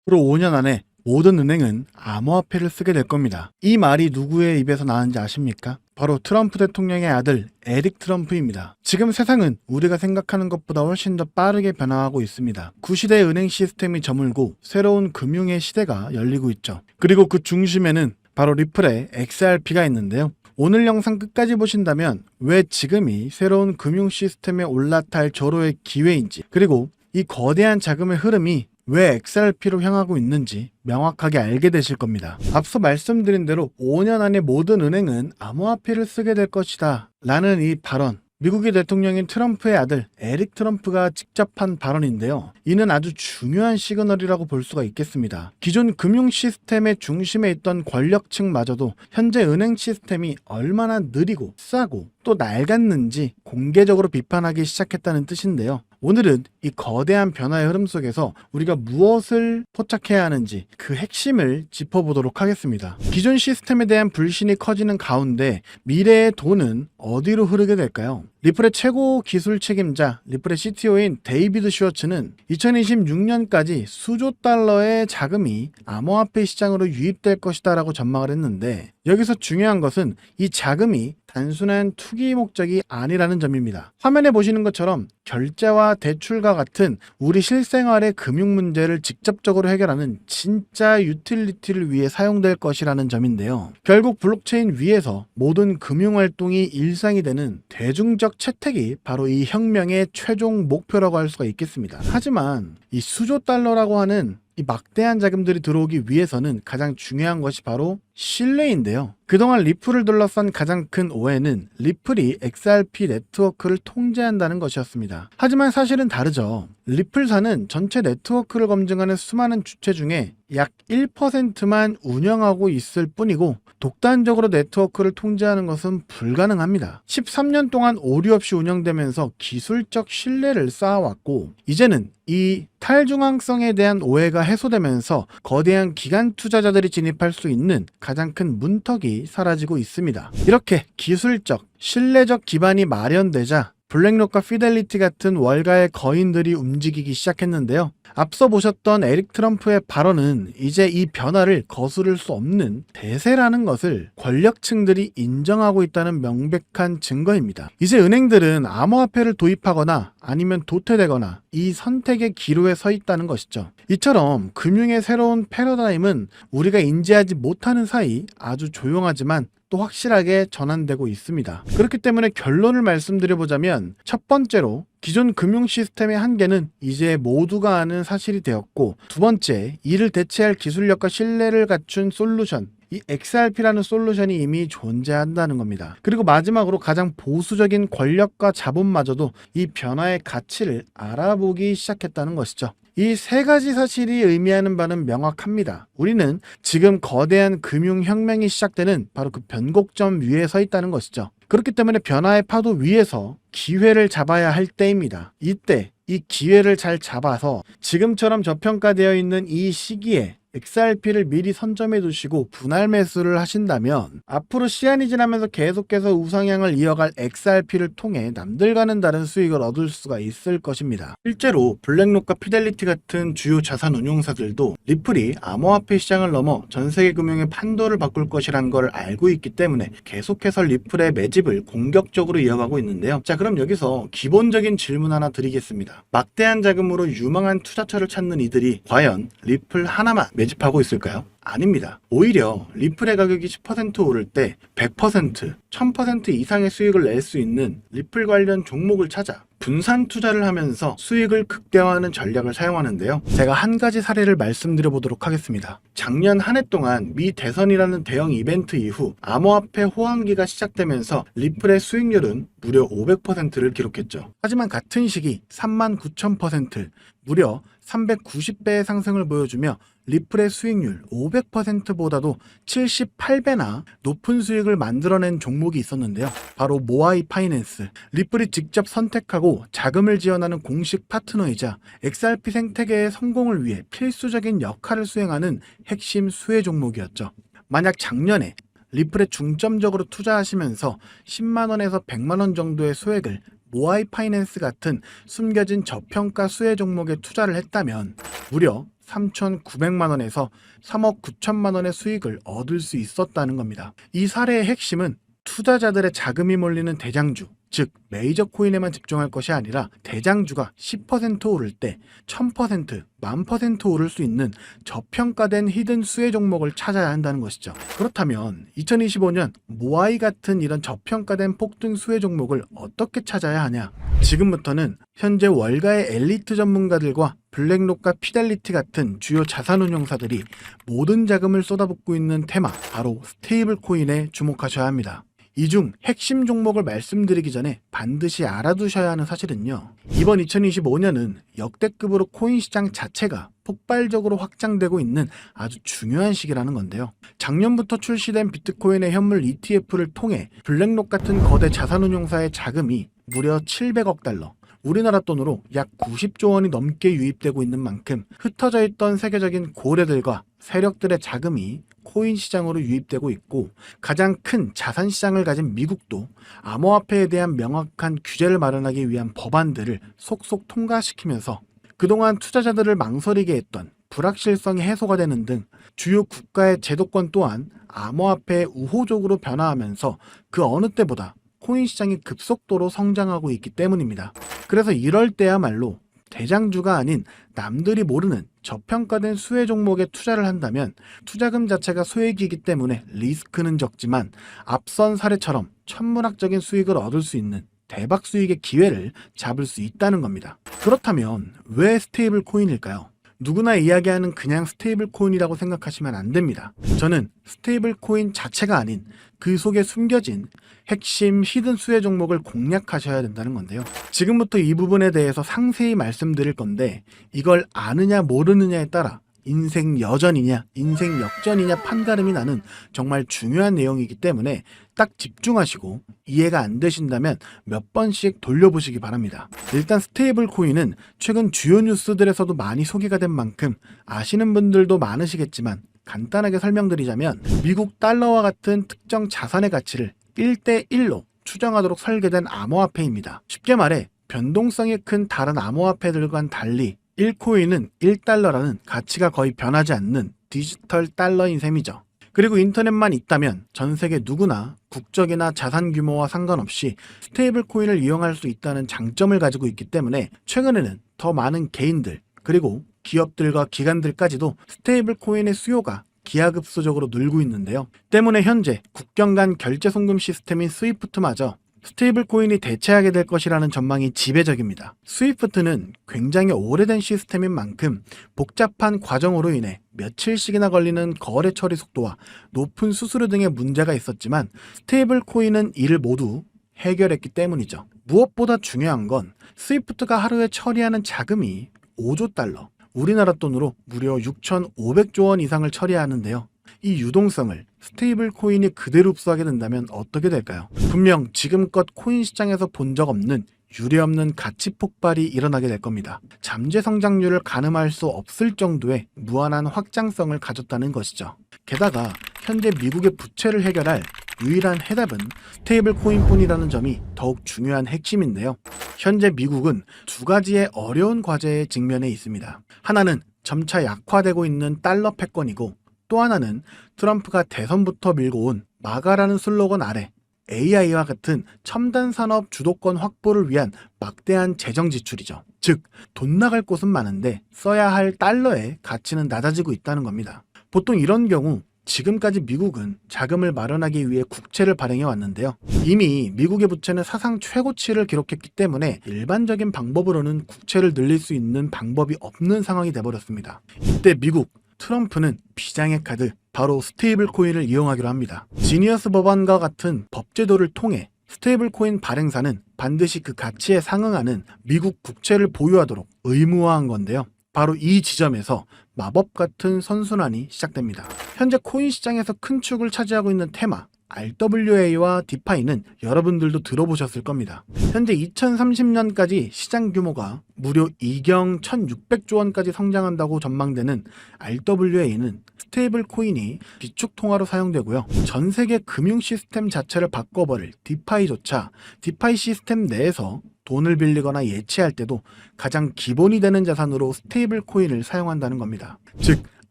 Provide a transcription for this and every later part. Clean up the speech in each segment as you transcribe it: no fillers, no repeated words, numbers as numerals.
앞으로 5년 안에 모든 은행은 암호화폐를 쓰게 될 겁니다. 이 말이 누구의 입에서 나왔는지 아십니까? 바로 트럼프 대통령의 아들 에릭 트럼프입니다. 지금 세상은 우리가 생각하는 것보다 훨씬 더 빠르게 변화하고 있습니다. 구시대의 은행 시스템이 저물고 새로운 금융의 시대가 열리고 있죠. 그리고 그 중심에는 바로 리플의 XRP가 있는데요. 오늘 영상 끝까지 보신다면 왜 지금이 새로운 금융 시스템에 올라탈 절호의 기회인지, 그리고 이 거대한 자금의 흐름이 왜 XRP로 향하고 있는지 명확하게 알게 되실 겁니다. 앞서 말씀드린 대로 5년 안에 모든 은행은 암호화폐를 쓰게 될 것이다 라는 이 발언, 미국의 대통령인 트럼프의 아들 에릭 트럼프가 직접 한 발언인데요. 이는 아주 중요한 시그널이라고 볼 수가 있겠습니다. 기존 금융 시스템의 중심에 있던 권력층마저도 현재 은행 시스템이 얼마나 느리고 싸고 또 낡았는지 공개적으로 비판하기 시작했다는 뜻인데요. 오늘은 이 거대한 변화의 흐름 속에서 우리가 무엇을 포착해야 하는지 그 핵심을 짚어보도록 하겠습니다. 기존 시스템에 대한 불신이 커지는 가운데 미래의 돈은 어디로 흐르게 될까요? 리플의 최고 기술 책임자, 리플의 CTO인 데이비드 슈워츠는 2026년까지 수조 달러의 자금이 암호화폐 시장으로 유입될 것이다 라고 전망을 했는데, 여기서 중요한 것은 이 자금이 단순한 투기 목적이 아니라는 점입니다. 화면에 보시는 것처럼 결제와 대출과 같은 우리 실생활의 금융 문제를 직접적으로 해결하는 진짜 유틸리티를 위해 사용될 것이라는 점인데요. 결국 블록체인 위에서 모든 금융활동이 일상이 되는 대중적 채택이 바로 이 혁명의 최종 목표라고 할 수가 있겠습니다. 하지만 이 수조 달러라고 하는 이 막대한 자금들이 들어오기 위해서는 가장 중요한 것이 바로 신뢰인데요. 그동안 리플을 둘러싼 가장 큰 오해는 리플이 XRP 네트워크를 통제한다는 것이었습니다. 하지만 사실은 다르죠. 리플사는 전체 네트워크를 검증하는 수많은 주체 중에 약 1%만 운영하고 있을 뿐이고, 독단적으로 네트워크를 통제하는 것은 불가능합니다. 13년 동안 오류 없이 운영되면서 기술적 신뢰를 쌓아왔고, 이제는 이 탈중앙성에 대한 오해가 해소되면서 거대한 기관 투자자들이 진입할 수 있는 가장 큰 문턱이 사라지고 있습니다. 이렇게 기술적, 신뢰적 기반이 마련되자 블랙록과 피델리티 같은 월가의 거인들이 움직이기 시작했는데요. 앞서 보셨던 에릭 트럼프의 발언은 이제 이 변화를 거스를 수 없는 대세라는 것을 권력층들이 인정하고 있다는 명백한 증거입니다. 이제 은행들은 암호화폐를 도입하거나 아니면 도태되거나 이 선택의 기로에 서 있다는 것이죠. 이처럼 금융의 새로운 패러다임은 우리가 인지하지 못하는 사이 아주 조용하지만 또 확실하게 전환되고 있습니다. 그렇기 때문에 결론을 말씀드려보자면, 첫 번째로 기존 금융 시스템의 한계는 이제 모두가 아는 사실이 되었고, 두 번째, 이를 대체할 기술력과 신뢰를 갖춘 솔루션, 이 XRP라는 솔루션이 이미 존재한다는 겁니다. 그리고 마지막으로 가장 보수적인 권력과 자본마저도 이 변화의 가치를 알아보기 시작했다는 것이죠. 이 세 가지 사실이 의미하는 바는 명확합니다. 우리는 지금 거대한 금융혁명이 시작되는 바로 그 변곡점 위에 서 있다는 것이죠. 그렇기 때문에 변화의 파도 위에서 기회를 잡아야 할 때입니다. 이때 이 기회를 잘 잡아서 지금처럼 저평가되어 있는 이 시기에 XRP를 미리 선점해 두시고 분할 매수를 하신다면 앞으로 시간이 지나면서 계속해서 우상향을 이어갈 XRP를 통해 남들과는 다른 수익을 얻을 수가 있을 것입니다. 실제로 블랙록과 피델리티 같은 주요 자산 운용사들도 리플이 암호화폐 시장을 넘어 전세계 금융의 판도를 바꿀 것이란 걸 알고 있기 때문에 계속해서 리플의 매집을 공격적으로 이어가고 있는데요. 자, 그럼 여기서 기본적인 질문 하나 드리겠습니다. 막대한 자금으로 유망한 투자처를 찾는 이들이 과연 리플 하나만 매집하고 있을까요? 아닙니다. 오히려 리플의 가격이 10% 오를 때 100%, 1000% 이상의 수익을 낼 수 있는 리플 관련 종목을 찾아 분산 투자를 하면서 수익을 극대화하는 전략을 사용하는데요. 제가 한 가지 사례를 말씀드려 보도록 하겠습니다. 작년 한 해 동안 미 대선이라는 대형 이벤트 이후 암호화폐 호황기가 시작되면서 리플의 수익률은 무려 500%를 기록했죠. 하지만 같은 시기 39,000%, 무려 390배의 상승을 보여주며 리플의 수익률 500%보다도 78배나 높은 수익을 만들어낸 종목이 있었는데요. 바로 모아이 파이낸스. 리플이 직접 선택하고 자금을 지원하는 공식 파트너이자 XRP 생태계의 성공을 위해 필수적인 역할을 수행하는 핵심 수혜 종목이었죠. 만약 작년에 리플에 중점적으로 투자하시면서 10만원에서 100만원 정도의 소액을 모아이 파이낸스 같은 숨겨진 저평가 수혜 종목에 투자를 했다면 무려 3,900만 원에서 3억 9천만 원의 수익을 얻을 수 있었다는 겁니다. 이 사례의 핵심은 투자자들의 자금이 몰리는 대장주, 즉 메이저 코인에만 집중할 것이 아니라 대장주가 10% 오를 때 1000%, 10,000% 오를 수 있는 저평가된 히든 수혜 종목을 찾아야 한다는 것이죠. 그렇다면 2025년 모아이 같은 이런 저평가된 폭등 수혜 종목을 어떻게 찾아야 하냐? 지금부터는 현재 월가의 엘리트 전문가들과 블랙록과 피델리티 같은 주요 자산운용사들이 모든 자금을 쏟아붓고 있는 테마, 바로 스테이블 코인에 주목하셔야 합니다. 이 중 핵심 종목을 말씀드리기 전에 반드시 알아두셔야 하는 사실은요. 이번 2025년은 역대급으로 코인 시장 자체가 폭발적으로 확장되고 있는 아주 중요한 시기라는 건데요. 작년부터 출시된 비트코인의 현물 ETF를 통해 블랙록 같은 거대 자산운용사의 자금이 무려 700억 달러, 우리나라 돈으로 약 90조 원이 넘게 유입되고 있는 만큼 흩어져 있던 세계적인 고래들과 세력들의 자금이 코인 시장으로 유입되고 있고, 가장 큰 자산 시장을 가진 미국도 암호화폐에 대한 명확한 규제를 마련하기 위한 법안들을 속속 통과시키면서 그동안 투자자들을 망설이게 했던 불확실성이 해소가 되는 등 주요 국가의 제도권 또한 암호화폐에 우호적으로 변화하면서 그 어느 때보다 코인 시장이 급속도로 성장하고 있기 때문입니다. 그래서 이럴 때야말로 대장주가 아닌 남들이 모르는 저평가된 수혜 종목에 투자를 한다면 투자금 자체가 소액이기 때문에 리스크는 적지만 앞선 사례처럼 천문학적인 수익을 얻을 수 있는 대박 수익의 기회를 잡을 수 있다는 겁니다. 그렇다면 왜 스테이블 코인일까요? 누구나 이야기하는 그냥 스테이블 코인이라고 생각하시면 안 됩니다. 저는 스테이블 코인 자체가 아닌 그 속에 숨겨진 핵심 히든 수혜 종목을 공략하셔야 된다는 건데요. 지금부터 이 부분에 대해서 상세히 말씀드릴 건데, 이걸 아느냐 모르느냐에 따라 인생 여전이냐 인생 역전이냐 판가름이 나는 정말 중요한 내용이기 때문에 딱 집중하시고 이해가 안 되신다면 몇 번씩 돌려보시기 바랍니다. 일단 스테이블 코인은 최근 주요 뉴스들에서도 많이 소개가 된 만큼 아시는 분들도 많으시겠지만, 간단하게 설명드리자면 미국 달러와 같은 특정 자산의 가치를 1대1로 추정하도록 설계된 암호화폐입니다. 쉽게 말해 변동성이 큰 다른 암호화폐들과는 달리 1코인은 1달러라는 가치가 거의 변하지 않는 디지털 달러인 셈이죠. 그리고 인터넷만 있다면 전 세계 누구나 국적이나 자산 규모와 상관없이 스테이블 코인을 이용할 수 있다는 장점을 가지고 있기 때문에 최근에는 더 많은 개인들, 그리고 기업들과 기관들까지도 스테이블 코인의 수요가 기하급수적으로 늘고 있는데요. 때문에 현재 국경 간 결제 송금 시스템인 스위프트마저 스테이블 코인이 대체하게 될 것이라는 전망이 지배적입니다. 스위프트는 굉장히 오래된 시스템인 만큼 복잡한 과정으로 인해 며칠씩이나 걸리는 거래 처리 속도와 높은 수수료 등의 문제가 있었지만, 스테이블 코인은 이를 모두 해결했기 때문이죠. 무엇보다 중요한 건 스위프트가 하루에 처리하는 자금이 5조 달러, 우리나라 돈으로 무려 6,500조 원 이상을 처리하는데요. 이 유동성을 스테이블 코인이 그대로 흡수하게 된다면 어떻게 될까요? 분명 지금껏 코인 시장에서 본 적 없는 유례없는 가치 폭발이 일어나게 될 겁니다. 잠재 성장률을 가늠할 수 없을 정도의 무한한 확장성을 가졌다는 것이죠. 게다가 현재 미국의 부채를 해결할 유일한 해답은 스테이블 코인뿐이라는 점이 더욱 중요한 핵심인데요. 현재 미국은 두 가지의 어려운 과제에 직면해 있습니다. 하나는 점차 약화되고 있는 달러 패권이고, 또 하나는 트럼프가 대선부터 밀고 온 마가라는 슬로건 아래 AI와 같은 첨단 산업 주도권 확보를 위한 막대한 재정 지출이죠. 즉, 돈 나갈 곳은 많은데 써야 할 달러의 가치는 낮아지고 있다는 겁니다. 보통 이런 경우 지금까지 미국은 자금을 마련하기 위해 국채를 발행해 왔는데요. 이미 미국의 부채는 사상 최고치를 기록했기 때문에 일반적인 방법으로는 국채를 늘릴 수 있는 방법이 없는 상황이 돼버렸습니다. 이때 미국 트럼프는 비장의 카드, 바로 스테이블 코인을 이용하기로 합니다. 지니어스 법안과 같은 법제도를 통해 스테이블 코인 발행사는 반드시 그 가치에 상응하는 미국 국채를 보유하도록 의무화한 건데요. 바로 이 지점에서 마법 같은 선순환이 시작됩니다. 현재 코인 시장에서 큰 축을 차지하고 있는 테마, RWA와 디파이는 여러분들도 들어보셨을 겁니다. 현재 2030년까지 시장 규모가 무려 2경 1600조 원까지 성장한다고 전망되는 RWA는 스테이블 코인이 비축통화로 사용되고요. 전 세계 금융 시스템 자체를 바꿔버릴 디파이조차 디파이 시스템 내에서 돈을 빌리거나 예치할 때도 가장 기본이 되는 자산으로 스테이블 코인을 사용한다는 겁니다. 즉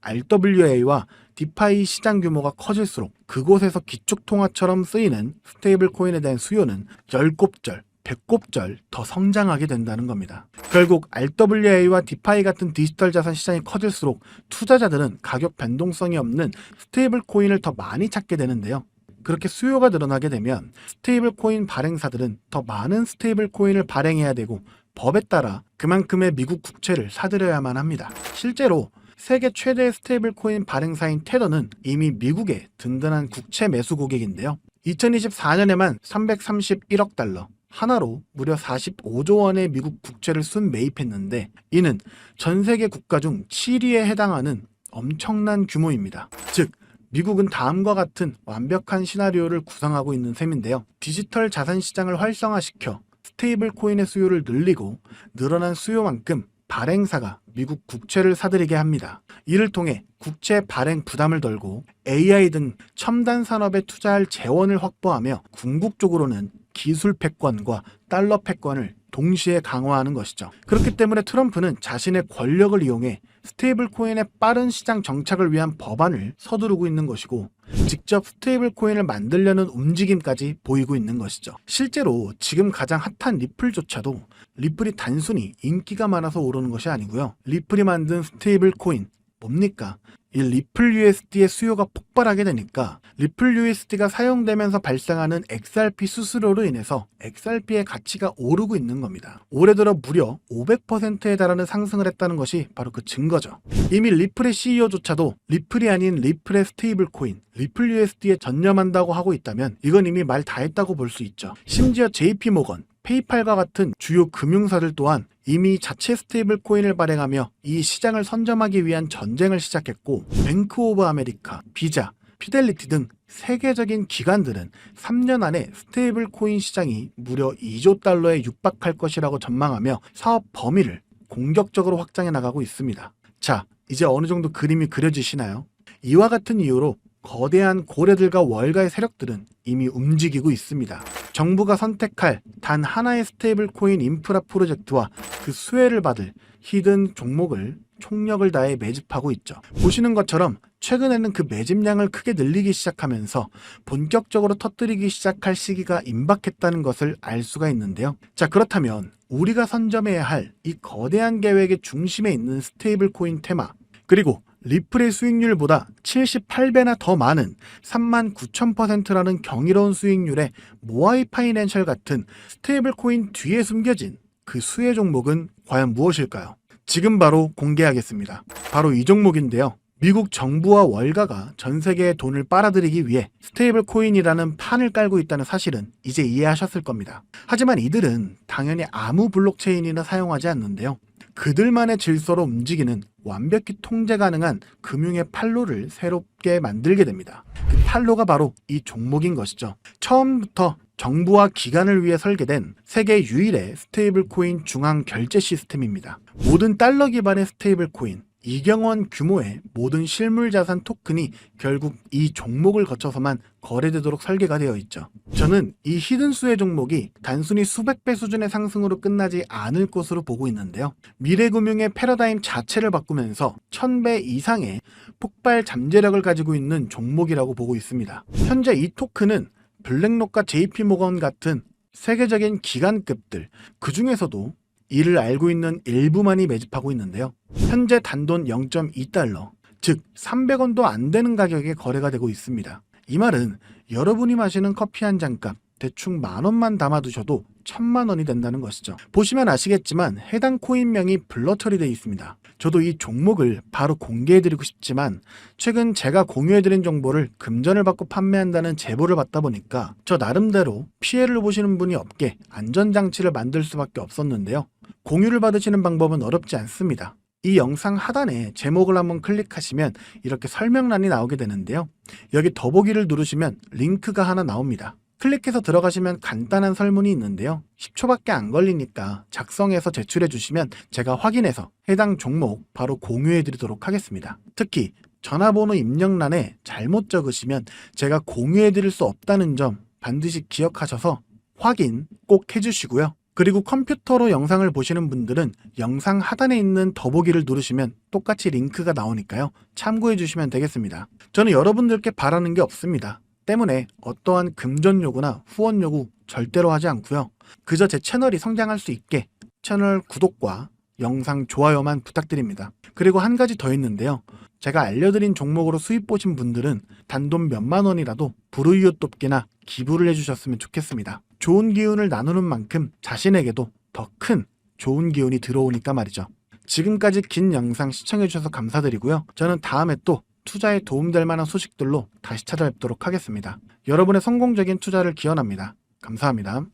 RWA와 디파이 시장 규모가 커질수록 그곳에서 기축통화처럼 쓰이는 스테이블 코인에 대한 수요는 10곱절, 100곱절 더 성장하게 된다는 겁니다. 결국 RWA와 디파이 같은 디지털 자산 시장이 커질수록 투자자들은 가격 변동성이 없는 스테이블 코인을 더 많이 찾게 되는데요. 그렇게 수요가 늘어나게 되면 스테이블 코인 발행사들은 더 많은 스테이블 코인을 발행해야 되고 법에 따라 그만큼의 미국 국채를 사들여야만 합니다. 실제로 세계 최대 스테이블 코인 발행사인 테더는 이미 미국의 든든한 국채 매수 고객인데요. 2024년에만 331억 달러, 하나로 무려 45조 원의 미국 국채를 순매입했는데 이는 전 세계 국가 중 7위에 해당하는 엄청난 규모입니다. 즉 미국은 다음과 같은 완벽한 시나리오를 구상하고 있는 셈인데요. 디지털 자산 시장을 활성화시켜 스테이블 코인의 수요를 늘리고 늘어난 수요만큼 발행사가 미국 국채를 사들이게 합니다. 이를 통해 국채 발행 부담을 덜고 AI 등 첨단 산업에 투자할 재원을 확보하며 궁극적으로는 기술 패권과 달러 패권을 동시에 강화하는 것이죠. 그렇기 때문에 트럼프는 자신의 권력을 이용해 스테이블 코인의 빠른 시장 정착을 위한 법안을 서두르고 있는 것이고 직접 스테이블 코인을 만들려는 움직임까지 보이고 있는 것이죠. 실제로 지금 가장 핫한 리플조차도 리플이 단순히 인기가 많아서 오르는 것이 아니고요. 리플이 만든 스테이블 코인 뭡니까? 이 리플 USD의 수요가 폭발하게 되니까 리플 USD가 사용되면서 발생하는 XRP 수수료로 인해서 XRP의 가치가 오르고 있는 겁니다. 올해 들어 무려 500%에 달하는 상승을 했다는 것이 바로 그 증거죠. 이미 리플의 CEO조차도 리플이 아닌 리플의 스테이블 코인, 리플 USD에 전념한다고 하고 있다면 이건 이미 말 다 했다고 볼 수 있죠. 심지어 JP모건, 페이팔과 같은 주요 금융사들 또한 이미 자체 스테이블 코인을 발행하며 이 시장을 선점하기 위한 전쟁을 시작했고 뱅크 오브 아메리카, 비자, 피델리티 등 세계적인 기관들은 3년 안에 스테이블 코인 시장이 무려 2조 달러에 육박할 것이라고 전망하며 사업 범위를 공격적으로 확장해 나가고 있습니다. 자, 이제 어느 정도 그림이 그려지시나요? 이와 같은 이유로 거대한 고래들과 월가의 세력들은 이미 움직이고 있습니다. 정부가 선택할 단 하나의 스테이블 코인 인프라 프로젝트와 그 수혜를 받을 히든 종목을 총력을 다해 매집하고 있죠. 보시는 것처럼 최근에는 그 매집량을 크게 늘리기 시작하면서 본격적으로 터뜨리기 시작할 시기가 임박했다는 것을 알 수가 있는데요. 자, 그렇다면 우리가 선점해야 할 이 거대한 계획의 중심에 있는 스테이블 코인 테마, 그리고 리플의 수익률보다 78배나 더 많은 39,000%라는 경이로운 수익률의 모아이 파이낸셜 같은 스테이블 코인 뒤에 숨겨진 그 수혜 종목은 과연 무엇일까요? 지금 바로 공개하겠습니다. 바로 이 종목인데요. 미국 정부와 월가가 전 세계의 돈을 빨아들이기 위해 스테이블 코인이라는 판을 깔고 있다는 사실은 이제 이해하셨을 겁니다. 하지만 이들은 당연히 아무 블록체인이나 사용하지 않는데요. 그들만의 질서로 움직이는 완벽히 통제 가능한 금융의 판로를 새롭게 만들게 됩니다. 그 판로가 바로 이 종목인 것이죠. 처음부터 정부와 기관을 위해 설계된 세계 유일의 스테이블 코인 중앙 결제 시스템입니다. 모든 달러 기반의 스테이블 코인, 2경 원 규모의 모든 실물 자산 토큰이 결국 이 종목을 거쳐서만 거래되도록 설계가 되어 있죠. 저는 이 히든 수혜 종목이 단순히 수백 배 수준의 상승으로 끝나지 않을 것으로 보고 있는데요. 미래 금융의 패러다임 자체를 바꾸면서 1000배 이상의 폭발 잠재력을 가지고 있는 종목이라고 보고 있습니다. 현재 이 토큰은 블랙록과 JP모건 같은 세계적인 기관급들, 그 중에서도 이를 알고 있는 일부만이 매집하고 있는데요. 현재 단돈 0.2달러, 즉 300원도 안 되는 가격에 거래가 되고 있습니다. 이 말은 여러분이 마시는 커피 한 잔값 대충 10,000원만 담아두셔도 1,000,000원이 된다는 것이죠. 보시면 아시겠지만 해당 코인명이 블러 처리되어 있습니다. 저도 이 종목을 바로 공개해드리고 싶지만 최근 제가 공유해드린 정보를 금전을 받고 판매한다는 제보를 받다 보니까 저 나름대로 피해를 보시는 분이 없게 안전장치를 만들 수밖에 없었는데요. 공유를 받으시는 방법은 어렵지 않습니다. 이 영상 하단에 제목을 한번 클릭하시면 이렇게 설명란이 나오게 되는데요. 여기 더보기를 누르시면 링크가 하나 나옵니다. 클릭해서 들어가시면 간단한 설문이 있는데요. 10초밖에 안 걸리니까 작성해서 제출해 주시면 제가 확인해서 해당 종목 바로 공유해 드리도록 하겠습니다. 특히 전화번호 입력란에 잘못 적으시면 제가 공유해 드릴 수 없다는 점 반드시 기억하셔서 확인 꼭 해주시고요. 그리고 컴퓨터로 영상을 보시는 분들은 영상 하단에 있는 더보기를 누르시면 똑같이 링크가 나오니까요. 참고해 주시면 되겠습니다. 저는 여러분들께 바라는 게 없습니다. 때문에 어떠한 금전 요구나 후원 요구 절대로 하지 않고요. 그저 제 채널이 성장할 수 있게 채널 구독과 영상 좋아요만 부탁드립니다. 그리고 한 가지 더 있는데요. 제가 알려드린 종목으로 수익 보신 분들은 단돈 몇만 원이라도 불우이웃 돕기나 기부를 해주셨으면 좋겠습니다. 좋은 기운을 나누는 만큼 자신에게도 더 큰 좋은 기운이 들어오니까 말이죠. 지금까지 긴 영상 시청해주셔서 감사드리고요. 저는 다음에 또 투자에 도움될 만한 소식들로 다시 찾아뵙도록 하겠습니다. 여러분의 성공적인 투자를 기원합니다. 감사합니다.